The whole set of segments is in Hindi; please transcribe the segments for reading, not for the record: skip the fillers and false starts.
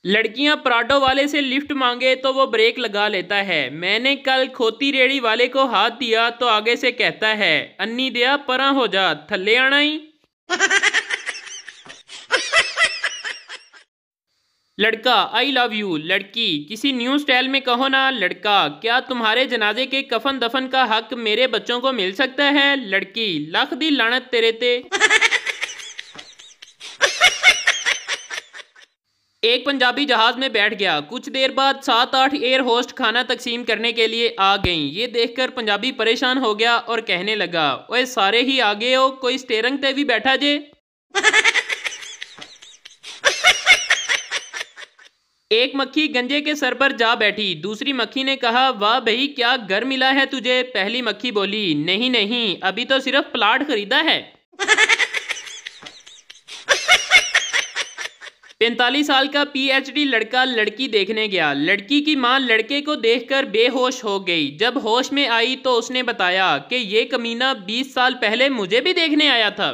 लड़कियां पराठों वाले से लिफ्ट मांगे तो वो ब्रेक लगा लेता है। मैंने कल खोती रेड़ी वाले को हाथ दिया तो आगे से कहता है, अन्नी दिया परा हो जा, थल्ले आना ही। लड़का, आई लव यू। लड़की, किसी न्यू स्टाइल में कहो ना। लड़का, क्या तुम्हारे जनाजे के कफन दफन का हक मेरे बच्चों को मिल सकता है। लड़की, लख दी लानत तेरे ते। एक पंजाबी जहाज में बैठ गया। कुछ देर बाद 7-8 एयर होस्ट खाना तकसीम करने के लिए आ गईं। ये देखकर पंजाबी परेशान हो गया और कहने लगा, ओए सारे ही आ गए हो, कोई स्टेयरिंग पे भी बैठा जे। एक मक्खी गंजे के सर पर जा बैठी। दूसरी मक्खी ने कहा, वाह भाई, क्या घर मिला है तुझे। पहली मक्खी बोली, नहीं नहीं, अभी तो सिर्फ प्लाट खरीदा है। 45 साल का पीएचडी लड़का लड़की देखने गया। लड़की की मां लड़के को देखकर बेहोश हो गई। जब होश में आई तो उसने बताया कि ये कमीना 20 साल पहले मुझे भी देखने आया था।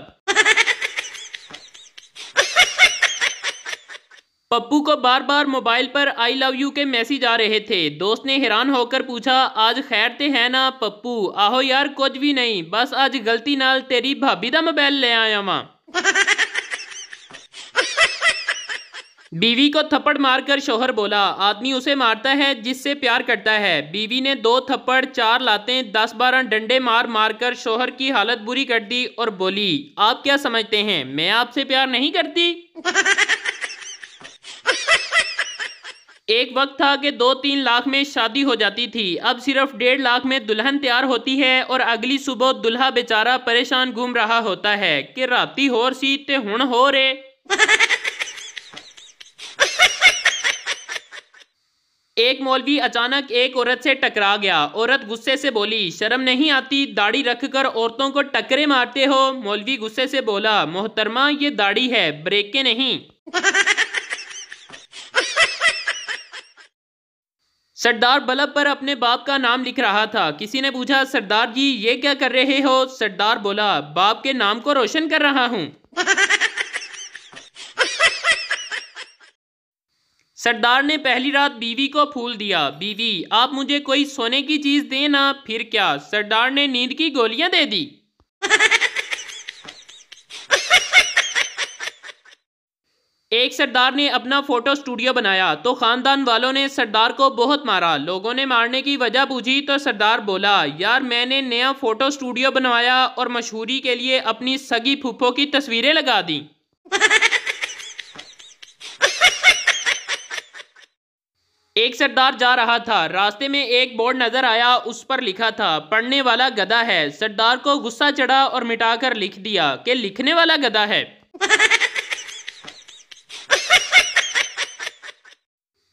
पप्पू को बार बार मोबाइल पर आई लव यू के मैसेज आ रहे थे। दोस्त ने हैरान होकर पूछा, आज खैर ते है ना पप्पू। आहो यार, कुछ भी नहीं, बस आज गलती नाल तेरी भाभी दा मोबाइल ले आया वां। बीवी को थप्पड़ मारकर शोहर बोला, आदमी उसे मारता है जिससे प्यार करता है। बीवी ने 2 थप्पड़, 4 लातें, 10-12 डंडे मार मार कर शोहर की हालत बुरी कर दी और बोली, आप क्या समझते हैं मैं आपसे प्यार नहीं करती। एक वक्त था कि 2-3 लाख में शादी हो जाती थी। अब सिर्फ 1.5 लाख में दुल्हन तैयार होती है और अगली सुबह दुल्हा बेचारा परेशान घूम रहा होता है कि राती होर सी ते हुण हो रे। एक मौलवी अचानक एक औरत से टकरा गया। औरत गुस्से से बोली, शर्म नहीं आती, दाढ़ी रखकर औरतों को टक्करे मारते हो। मौलवी गुस्से से बोला, मोहतरमा ये दाढ़ी है, ब्रेक नहीं। सरदार बल्ब पर अपने बाप का नाम लिख रहा था। किसी ने पूछा, सरदार जी ये क्या कर रहे हो। सरदार बोला, बाप के नाम को रोशन कर रहा हूं। सरदार ने पहली रात बीवी को फूल दिया। बीवी, आप मुझे कोई सोने की चीज दें ना। फिर क्या। सरदार ने नींद की गोलियां दे दी। एक सरदार ने अपना फोटो स्टूडियो बनाया तो खानदान वालों ने सरदार को बहुत मारा। लोगों ने मारने की वजह पूछी तो सरदार बोला, यार मैंने नया फोटो स्टूडियो बनवाया और मशहूरी के लिए अपनी सगी फूफो की तस्वीरें लगा दी। एक सरदार जा रहा था। रास्ते में एक बोर्ड नजर आया, उस पर लिखा था, पढ़ने वाला गधा है। सरदार को गुस्सा चढ़ा और मिटाकर लिख दिया कि लिखने वाला गधा है।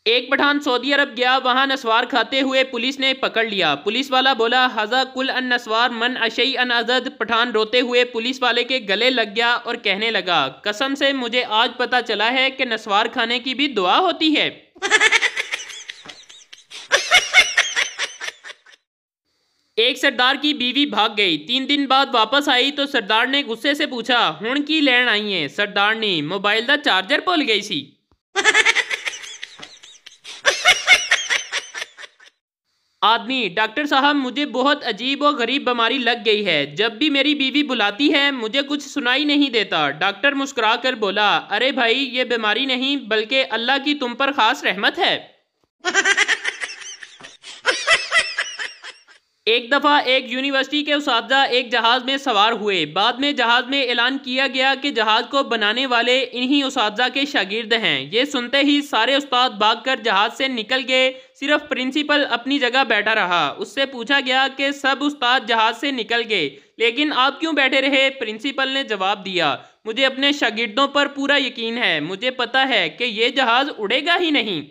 एक पठान सऊदी अरब गया। वहां नस्वार खाते हुए पुलिस ने पकड़ लिया। पुलिस वाला बोला, हजा कुल अन नस्वार मन अशई अन अजद। पठान रोते हुए पुलिस वाले के गले लग गया और कहने लगा, कसम से मुझे आज पता चला है कि नस्वार खाने की भी दुआ होती है। एक सरदार की बीवी भाग गई। 3 दिन बाद वापस आई तो सरदार ने गुस्से से पूछा, हुण की लैन आई है। सरदार ने, मोबाइल दा चार्जर भुल गई सी। आदमी, डॉक्टर साहब मुझे बहुत अजीब और गरीब बीमारी लग गई है। जब भी मेरी बीवी बुलाती है मुझे कुछ सुनाई नहीं देता। डॉक्टर मुस्कुरा कर बोला, अरे भाई ये बीमारी नहीं बल्कि अल्लाह की तुम पर खास रहमत है। एक दफा एक यूनिवर्सिटी के उस्ताद एक जहाज में सवार हुए। बाद में जहाज में ऐलान किया गया कि जहाज को बनाने वाले इन्हीं उस्ताद के शागिर्द हैं। ये सुनते ही सारे उस्ताद भागकर जहाज से निकल गए। सिर्फ प्रिंसिपल अपनी जगह बैठा रहा। उससे पूछा गया कि सब उस्ताद जहाज से निकल गए लेकिन आप क्यों बैठे रहे। प्रिंसिपल ने जवाब दिया, मुझे अपने शागिर्दों पर पूरा यकीन है। मुझे पता है कि ये जहाज उड़ेगा ही नहीं।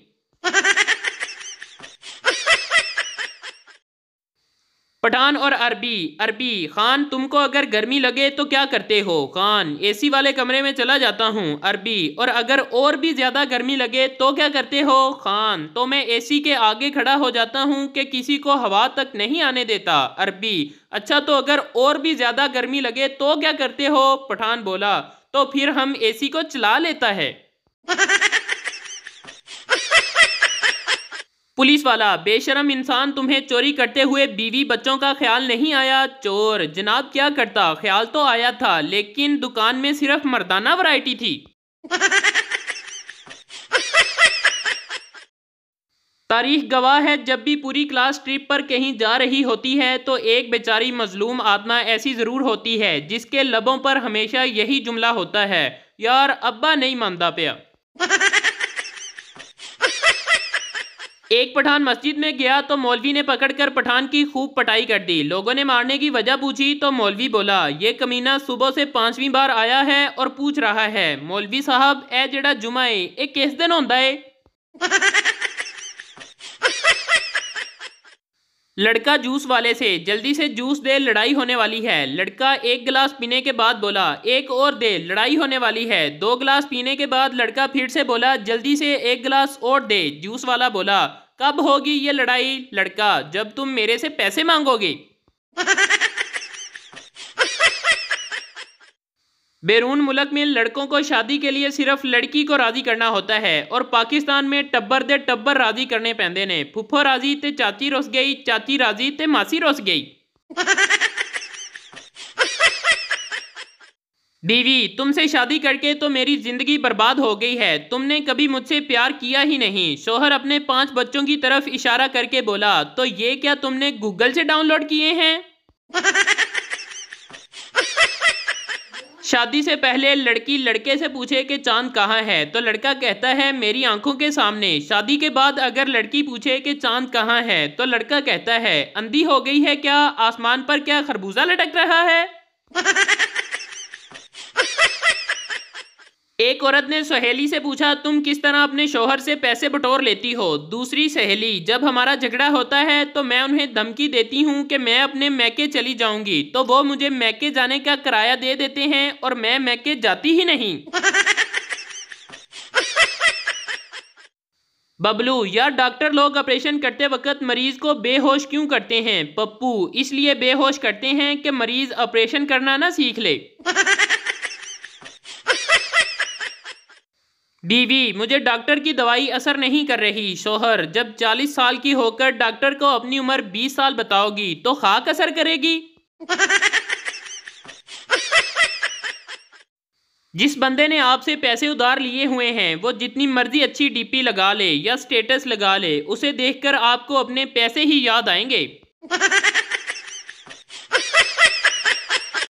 पठान और अरबी। अरबी, खान तुमको अगर गर्मी लगे तो क्या करते हो। खान, एसी वाले कमरे में चला जाता हूँ। अरबी, और अगर और भी ज्यादा गर्मी लगे तो क्या करते हो। खान, तो मैं एसी के आगे खड़ा हो जाता हूँ कि किसी को हवा तक नहीं आने देता। अरबी, अच्छा तो अगर और भी ज्यादा गर्मी लगे तो क्या करते हो। पठान बोला, तो फिर हम एसी को चला लेता है। पुलिस वाला, बेशरम इंसान, तुम्हें चोरी करते हुए बीवी बच्चों का ख्याल नहीं आया? चोर, जनाब क्या करता, ख्याल तो आया था लेकिन दुकान में सिर्फ मर्दाना वैरायटी थी। तारीख गवाह है, जब भी पूरी क्लास ट्रिप पर कहीं जा रही होती है तो एक बेचारी मजलूम आत्मा ऐसी जरूर होती है जिसके लबों पर हमेशा यही जुमला होता है, यार अब्बा नहीं मानता पिया। एक पठान मस्जिद में गया तो मौलवी ने पकड़कर पठान की खूब पटाई कर दी। लोगों ने मारने की वजह पूछी तो मौलवी बोला, ये कमीना सुबह से 5वीं बार आया है और पूछ रहा है, मौलवी साहब ए जेड़ा जुमा है ये किस दिन होता है? लड़का जूस वाले से, जल्दी से जूस दे, लड़ाई होने वाली है। लड़का एक गिलास पीने के बाद बोला, एक और दे, लड़ाई होने वाली है। 2 गिलास पीने के बाद लड़का फिर से बोला, जल्दी से एक गिलास और दे। जूस वाला बोला, कब होगी ये लड़ाई? लड़का, जब तुम मेरे से पैसे मांगोगे। बैरून मुल्क में लड़कों को शादी के लिए सिर्फ लड़की को राजी करना होता है और पाकिस्तान में टब्बर दे टब्बर राजी करने पैंदे ने। फुफ्फो राजी ते चाची रुस गई, चाची राजी ते मासी रुस गई। बीवी, तुमसे शादी करके तो मेरी जिंदगी बर्बाद हो गई है, तुमने कभी मुझसे प्यार किया ही नहीं। शोहर अपने 5 बच्चों की तरफ इशारा करके बोला, तो ये क्या तुमने गूगल से डाउनलोड किए हैं? शादी से पहले लड़की लड़के से पूछे कि चांद कहाँ है तो लड़का कहता है, मेरी आंखों के सामने। शादी के बाद अगर लड़की पूछे कि चांद कहाँ है तो लड़का कहता है, अंधी हो गई है क्या, आसमान पर क्या खरबूजा लटक रहा है? एक औरत ने सहेली से पूछा, तुम किस तरह अपने शौहर से पैसे बटोर लेती हो? दूसरी सहेली, जब हमारा झगड़ा होता है तो मैं उन्हें धमकी देती हूँ कि मैं अपने मैके चली जाऊंगी तो वो मुझे मैके जाने का किराया दे देते हैं और मैं मैके जाती ही नहीं। बबलू, यार डॉक्टर लोग ऑपरेशन करते वक्त मरीज को बेहोश क्यों करते हैं? पप्पू, इसलिए बेहोश करते हैं कि मरीज ऑपरेशन करना ना सीख ले। बीवी, मुझे डॉक्टर की दवाई असर नहीं कर रही। शोहर, जब 40 साल की होकर डॉक्टर को अपनी उम्र 20 साल बताओगी तो खाक असर करेगी। जिस बंदे ने आपसे पैसे उधार लिए हुए हैं वो जितनी मर्जी अच्छी डीपी लगा ले या स्टेटस लगा ले, उसे देखकर आपको अपने पैसे ही याद आएंगे।